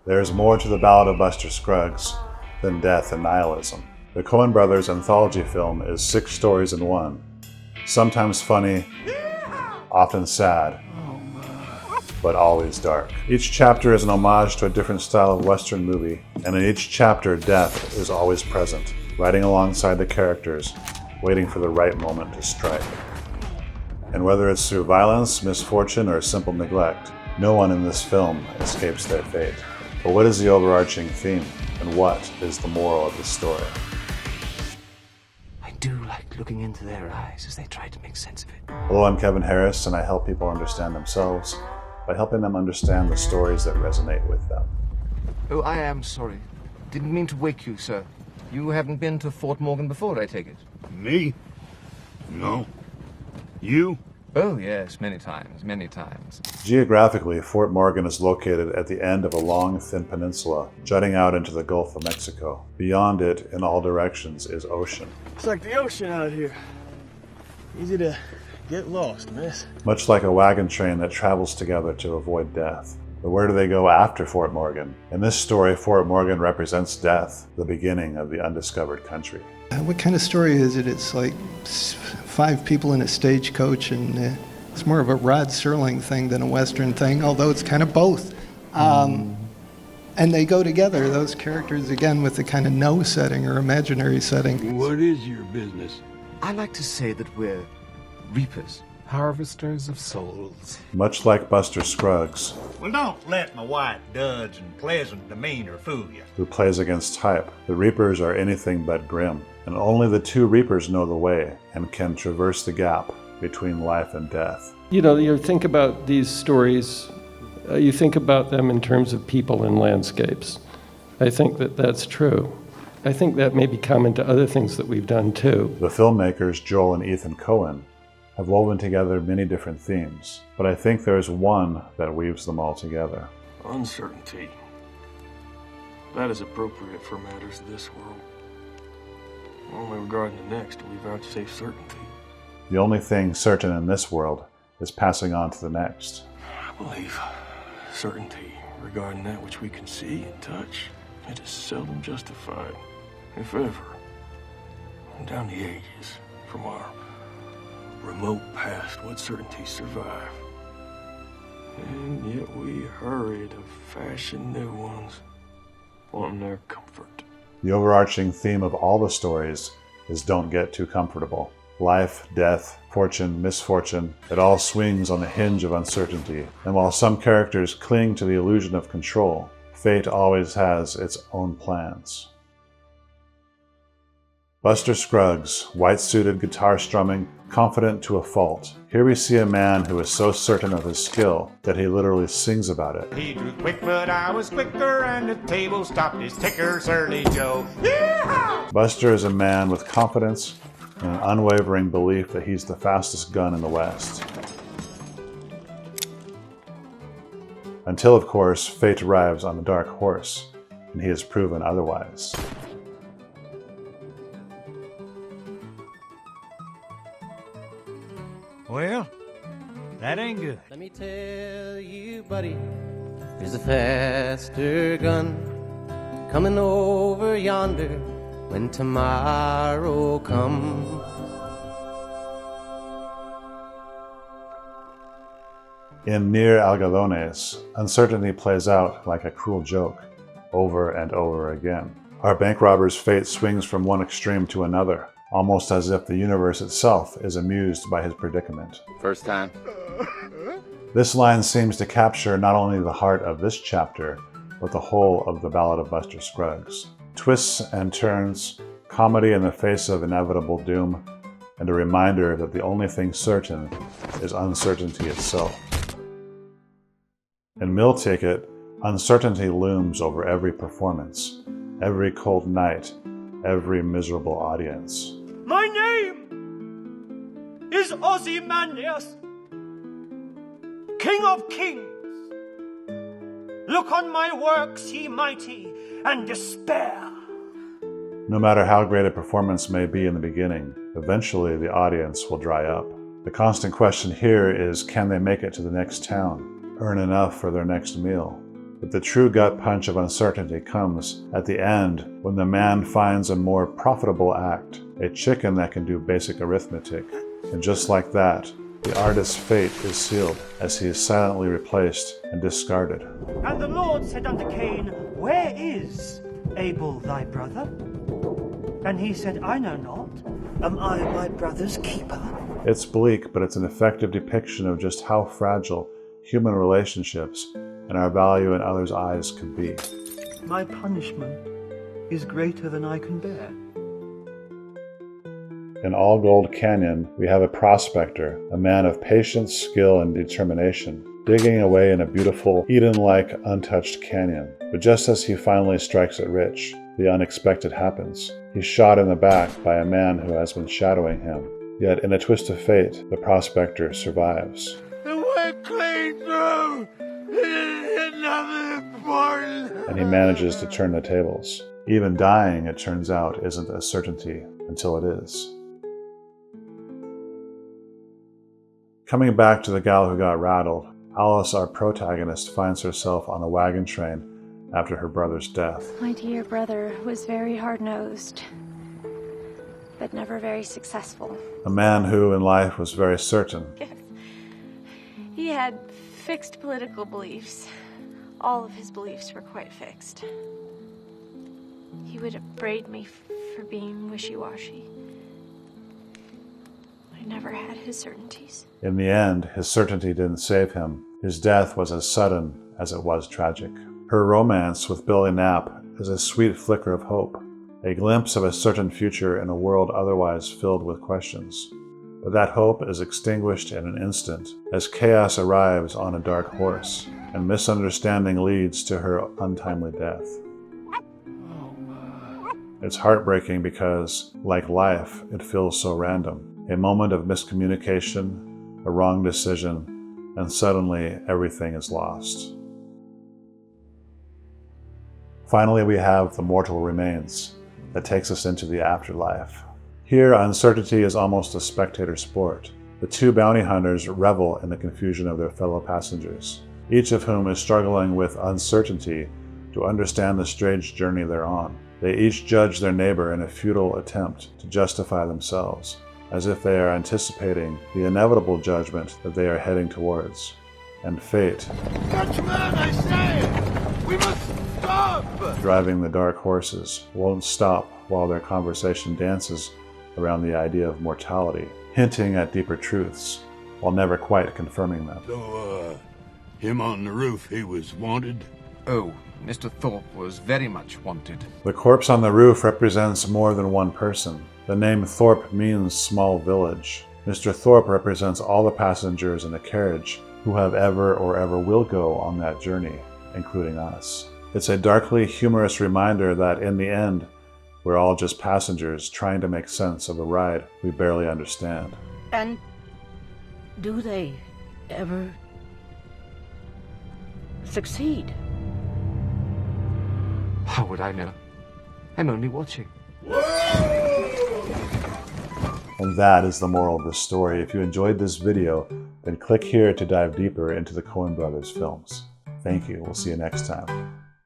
There's more to the Ballad of Buster Scruggs than death and nihilism. The Coen brothers' anthology film is 6 stories in one, sometimes funny, often sad, but always dark. Each chapter is an homage to a different style of Western movie, and in each chapter, death is always present, riding alongside the characters, waiting for the right moment to strike. And whether it's through violence, misfortune, or simple neglect, no one in this film escapes their fate. But what is the overarching theme, and what is the moral of the story? I do like looking into their eyes as they try to make sense of it. Hello, I'm Kevin Harris, and I help people understand themselves by helping them understand the stories that resonate with them. Oh, I am sorry. Didn't mean to wake you, sir. You haven't been to Fort Morgan before, I take it? Me? No. You? Oh, yes, many times, many times. Geographically, Fort Morgan is located at the end of a long, thin peninsula jutting out into the Gulf of Mexico. Beyond it, in all directions, is ocean. It's like the ocean out here. Easy to get lost, miss. Much like a wagon train that travels together to avoid death. But where do they go after Fort Morgan? In this story, Fort Morgan represents death, the beginning of the undiscovered country. What kind of story is it? It's like 5 people in a stagecoach, and it's more of a Rod Serling thing than a Western thing, although it's kind of both. And they go together, those characters, again, with the kind of no setting or imaginary setting. What is your business? I like to say that we're reapers, harvesters of souls. Much like Buster Scruggs, Well, don't let my white duds and pleasant demeanor fool you. who plays against type, the Reapers are anything but grim, and only the 2 Reapers know the way and can traverse the gap between life and death. You know, you think about these stories, you think about them in terms of people and landscapes. I think that that's true. I think that may be common to other things that we've done too. The filmmakers, Joel and Ethan Coen, have woven together many different themes, but I think there's one that weaves them all together. Uncertainty. That is appropriate for matters of this world. Only regarding the next do we vouchsafe certainty. The only thing certain in this world is passing on to the next. I believe certainty regarding that which we can see and touch, it is seldom justified, if ever, down the ages from our remote past, what certainties survive. And yet we hurry to fashion new ones, wanting their comfort. The overarching theme of all the stories is don't get too comfortable. Life, death, fortune, misfortune, it all swings on the hinge of uncertainty. And while some characters cling to the illusion of control, fate always has its own plans. Buster Scruggs, white-suited, guitar strumming, confident to a fault. Here we see a man who is so certain of his skill that he literally sings about it. He drew quick, but I was quicker, and the table stopped his ticker, Surly Joe. Yeehaw! Buster is a man with confidence and an unwavering belief that he's the fastest gun in the West. Until, of course, fate arrives on the dark horse, and he is proven otherwise. Well, that ain't good. Let me tell you, buddy, there's a faster gun coming over yonder when tomorrow comes. In Near Algodones, uncertainty plays out like a cruel joke, over and over again. Our bank robber's fate swings from one extreme to another, almost as if the universe itself is amused by his predicament. First time. This line seems to capture not only the heart of this chapter, but the whole of the Ballad of Buster Scruggs. Twists and turns, comedy in the face of inevitable doom, and a reminder that the only thing certain is uncertainty itself. In Mill Ticket, uncertainty looms over every performance, every cold night, every miserable audience. My name is Ozymandias, King of Kings. Look on my works, ye mighty, and despair. No matter how great a performance may be in the beginning, eventually the audience will dry up. The constant question here is, can they make it to the next town, earn enough for their next meal, But the true gut punch of uncertainty comes at the end when the man finds a more profitable act, a chicken that can do basic arithmetic. And just like that, the artist's fate is sealed as he is silently replaced and discarded. And the Lord said unto Cain, Where is Abel thy brother? And he said, I know not. Am I my brother's keeper? It's bleak, but it's an effective depiction of just how fragile human relationships and our value in others' eyes can be. My punishment is greater than I can bear. In All Gold Canyon, we have a prospector, a man of patience, skill, and determination, digging away in a beautiful, Eden-like, untouched canyon. But just as he finally strikes it rich, the unexpected happens. He's shot in the back by a man who has been shadowing him. Yet, in a twist of fate, the prospector survives. It went clean through! It didn't hit nothing important! And he manages to turn the tables. Even dying, it turns out, isn't a certainty until it is. Coming back to The Gal Who Got Rattled, Alice, our protagonist, finds herself on a wagon train after her brother's death. My dear brother was very hard-nosed, but never very successful. A man who in life was very certain. He had fixed political beliefs. All of his beliefs were quite fixed. He would upbraid me for being wishy-washy. I never had his certainties. In the end, his certainty didn't save him. His death was as sudden as it was tragic. Her romance with Billy Knapp is a sweet flicker of hope, a glimpse of a certain future in a world otherwise filled with questions. But that hope is extinguished in an instant as chaos arrives on a dark horse, and misunderstanding leads to her untimely death. It's heartbreaking because, like life, it feels so random. A moment of miscommunication, a wrong decision, and suddenly everything is lost. Finally, we have The Mortal Remains, that takes us into the afterlife. Here, uncertainty is almost a spectator sport. The two bounty hunters revel in the confusion of their fellow passengers, each of whom is struggling with uncertainty to understand the strange journey they're on. They each judge their neighbor in a futile attempt to justify themselves, as if they are anticipating the inevitable judgment that they are heading towards. And fate, Dutchman, I say! We must stop! driving the dark horses, won't stop while their conversation dances around the idea of mortality, hinting at deeper truths, while never quite confirming them. So, him on the roof, he was wanted? Oh, Mr. Thorpe was very much wanted. The corpse on the roof represents more than one person. The name Thorpe means small village. Mr. Thorpe represents all the passengers in the carriage who have ever or ever will go on that journey, including us. It's a darkly humorous reminder that in the end, we're all just passengers trying to make sense of a ride we barely understand. And do they ever succeed? How would I know? I'm only watching. And that is the moral of this story. If you enjoyed this video, then click here to dive deeper into the Coen Brothers films. Thank you. We'll see you next time.